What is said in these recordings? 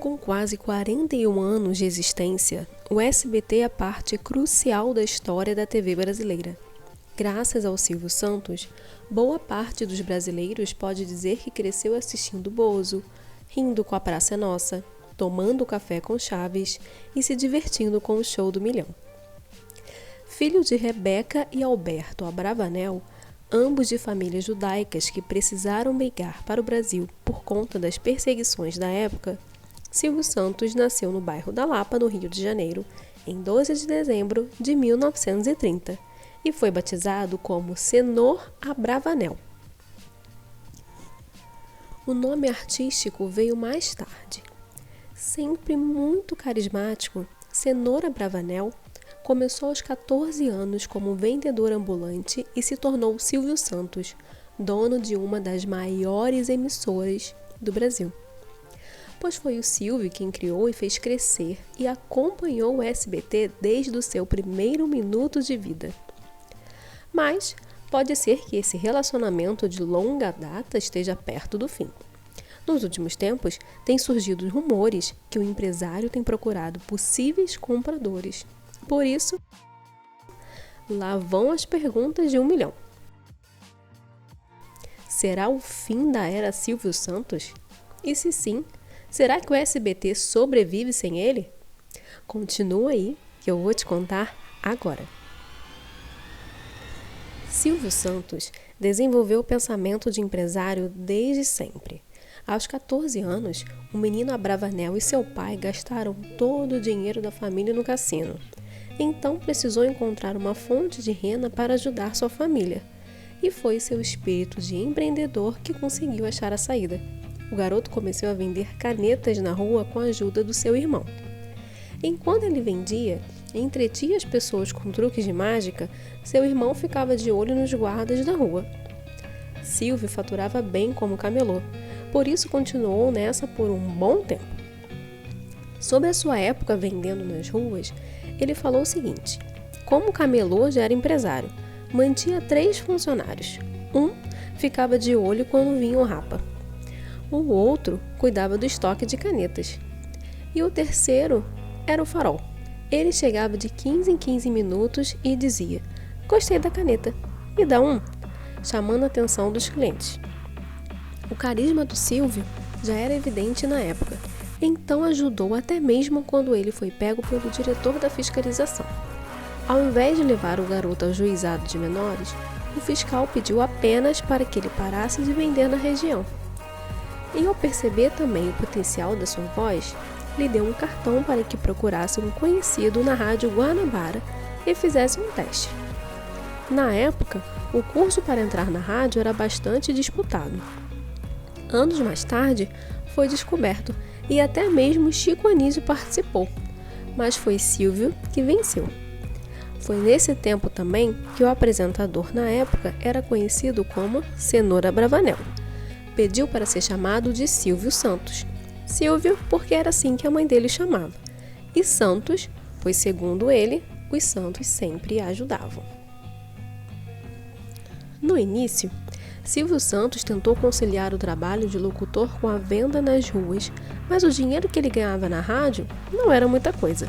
Com quase 41 anos de existência, o SBT é parte crucial da história da TV brasileira. Graças ao Silvio Santos, boa parte dos brasileiros pode dizer que cresceu assistindo Bozo, rindo com A Praça é Nossa, tomando café com Chaves e se divertindo com o Show do Milhão. Filho de Rebeca e Alberto Abravanel, ambos de famílias judaicas que precisaram migrar para o Brasil por conta das perseguições da época, Silvio Santos nasceu no bairro da Lapa, no Rio de Janeiro, em 12 de dezembro de 1930 e foi batizado como Cenoura Abravanel. O nome artístico veio mais tarde. Sempre muito carismático, Cenoura Abravanel começou aos 14 anos como vendedor ambulante e se tornou Silvio Santos, dono de uma das maiores emissoras do Brasil. Pois foi o Silvio quem criou e fez crescer e acompanhou o SBT desde o seu primeiro minuto de vida. Mas pode ser que esse relacionamento de longa data esteja perto do fim. Nos últimos tempos, têm surgido rumores que o empresário tem procurado possíveis compradores. Por isso, lá vão as perguntas de 1 milhão. Será o fim da era Silvio Santos? E se sim, será que o SBT sobrevive sem ele? Continua aí que eu vou te contar agora. Silvio Santos desenvolveu o pensamento de empresário desde sempre. Aos 14 anos, o menino Abravanel e seu pai gastaram todo o dinheiro da família no cassino. Então precisou encontrar uma fonte de renda para ajudar sua família. E foi seu espírito de empreendedor que conseguiu achar a saída. O garoto começou a vender canetas na rua com a ajuda do seu irmão. Enquanto ele vendia e entretinha as pessoas com truques de mágica, seu irmão ficava de olho nos guardas da rua. Silvio faturava bem como camelô, por isso continuou nessa por um bom tempo. Sobre a sua época vendendo nas ruas, ele falou o seguinte: como camelô já era empresário, mantinha 3 funcionários. Um ficava de olho quando vinha o rapa. O outro cuidava do estoque de canetas. E o terceiro era o farol. Ele chegava de 15 em 15 minutos e dizia: gostei da caneta, me dá um, chamando a atenção dos clientes. O carisma do Silvio já era evidente na época, então ajudou até mesmo quando ele foi pego pelo diretor da fiscalização. Ao invés de levar o garoto ao juizado de menores, o fiscal pediu apenas para que ele parasse de vender na região. E ao perceber também o potencial da sua voz, lhe deu um cartão para que procurasse um conhecido na Rádio Guanabara e fizesse um teste. Na época, o curso para entrar na rádio era bastante disputado. Anos mais tarde, foi descoberto e até mesmo Chico Anísio participou, mas foi Silvio que venceu. Foi nesse tempo também que o apresentador na época era conhecido como Cenoura Abravanel. Pediu para ser chamado de Silvio Santos. Silvio porque era assim que a mãe dele chamava. E Santos, pois segundo ele, os santos sempre ajudavam. No início, Silvio Santos tentou conciliar o trabalho de locutor com a venda nas ruas, mas o dinheiro que ele ganhava na rádio não era muita coisa.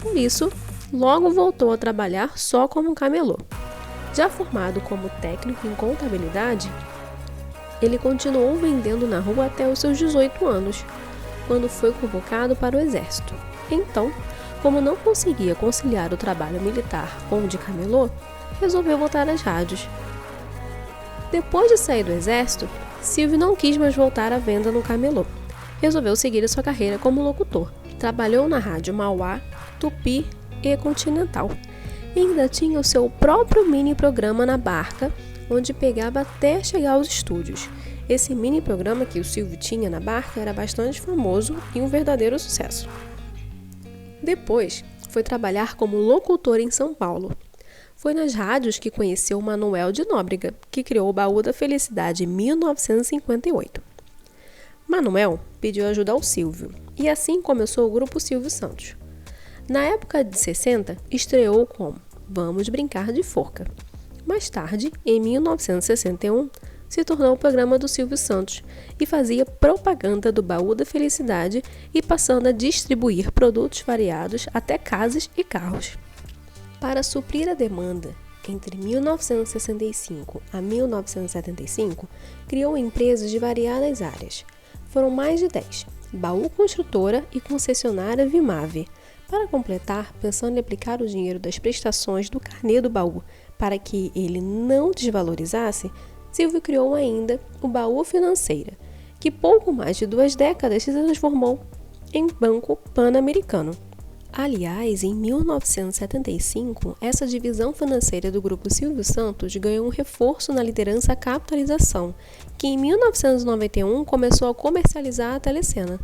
Por isso, logo voltou a trabalhar só como camelô. Já formado como técnico em contabilidade, ele continuou vendendo na rua até os seus 18 anos, quando foi convocado para o exército. Então, como não conseguia conciliar o trabalho militar com o de camelô, resolveu voltar às rádios. Depois de sair do exército, Silvio não quis mais voltar à venda no camelô. Resolveu seguir a sua carreira como locutor. Trabalhou na rádio Mauá, Tupi e Continental. E ainda tinha o seu próprio mini programa na Barca, onde pegava até chegar aos estúdios. Esse mini programa que o Silvio tinha na Barca era bastante famoso e um verdadeiro sucesso. Depois, foi trabalhar como locutor em São Paulo. Foi nas rádios que conheceu Manoel de Nóbrega, que criou o Baú da Felicidade em 1958. Manoel pediu ajuda ao Silvio, e assim começou o grupo Silvio Santos. Na época de 60, estreou com Vamos Brincar de Forca. Mais tarde, em 1961, se tornou o programa do Silvio Santos e fazia propaganda do Baú da Felicidade e passando a distribuir produtos variados até casas e carros. Para suprir a demanda, entre 1965 a 1975, criou empresas de variadas áreas. Foram mais de 10, Baú Construtora e concessionária Vimave. Para completar, pensando em aplicar o dinheiro das prestações do carnê do baú para que ele não desvalorizasse, Silvio criou ainda o Baú Financeira, que pouco mais de 2 décadas se transformou em Banco Pan-Americano. Aliás, em 1975, essa divisão financeira do Grupo Silvio Santos ganhou um reforço na liderança Capitalização, que em 1991 começou a comercializar a Telecena.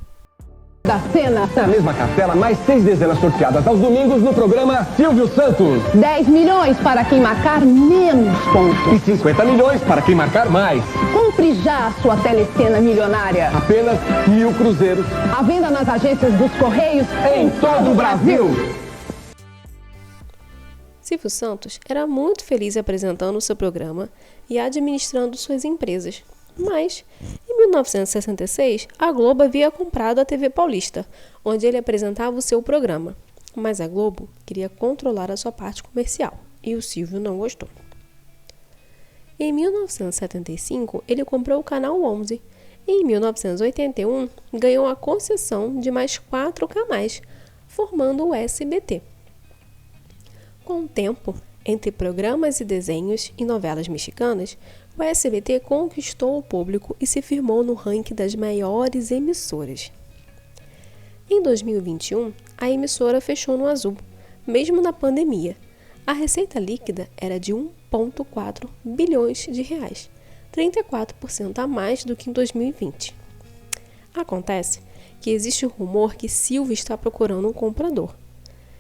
Da Sena. Na mesma cartela, mais 6 dezenas sorteadas aos domingos no programa Silvio Santos. 10 milhões para quem marcar menos pontos. E 50 milhões para quem marcar mais. Compre já a sua Telecena milionária. Apenas 1.000 cruzeiros. À venda nas agências dos Correios Em todo o Brasil. Silvio Santos era muito feliz apresentando seu programa e administrando suas empresas. Mas, em 1966, a Globo havia comprado a TV Paulista, onde ele apresentava o seu programa. Mas a Globo queria controlar a sua parte comercial, e o Silvio não gostou. Em 1975, ele comprou o Canal 11. E em 1981, ganhou a concessão de mais 4 canais, formando o SBT. Com o tempo, entre programas e desenhos e novelas mexicanas, o SBT conquistou o público e se firmou no ranking das maiores emissoras. Em 2021, a emissora fechou no azul, mesmo na pandemia. A receita líquida era de 1,4 bilhões de reais, 34% a mais do que em 2020. Acontece que existe o rumor que Silvio está procurando um comprador.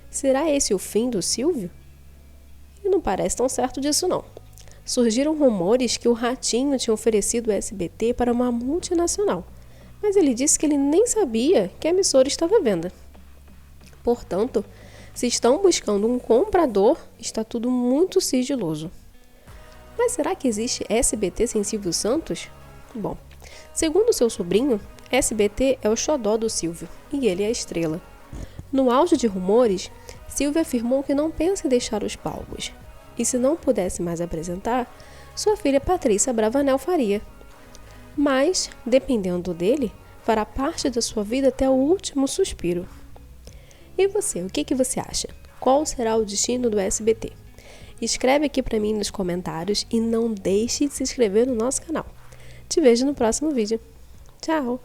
Será esse o fim do Silvio? E não parece tão certo disso não. Surgiram rumores que o Ratinho tinha oferecido o SBT para uma multinacional, mas ele disse que ele nem sabia que a emissora estava à venda. Portanto, se estão buscando um comprador, está tudo muito sigiloso. Mas será que existe SBT sem Silvio Santos? Bom, segundo seu sobrinho, SBT é o xodó do Silvio e ele é a estrela. No auge de rumores, Silvio afirmou que não pensa em deixar os palcos. E se não pudesse mais apresentar, sua filha Patrícia Bravanel faria. Mas, dependendo dele, fará parte da sua vida até o último suspiro. E você, o que você acha? Qual será o destino do SBT? Escreve aqui para mim nos comentários e não deixe de se inscrever no nosso canal. Te vejo no próximo vídeo. Tchau!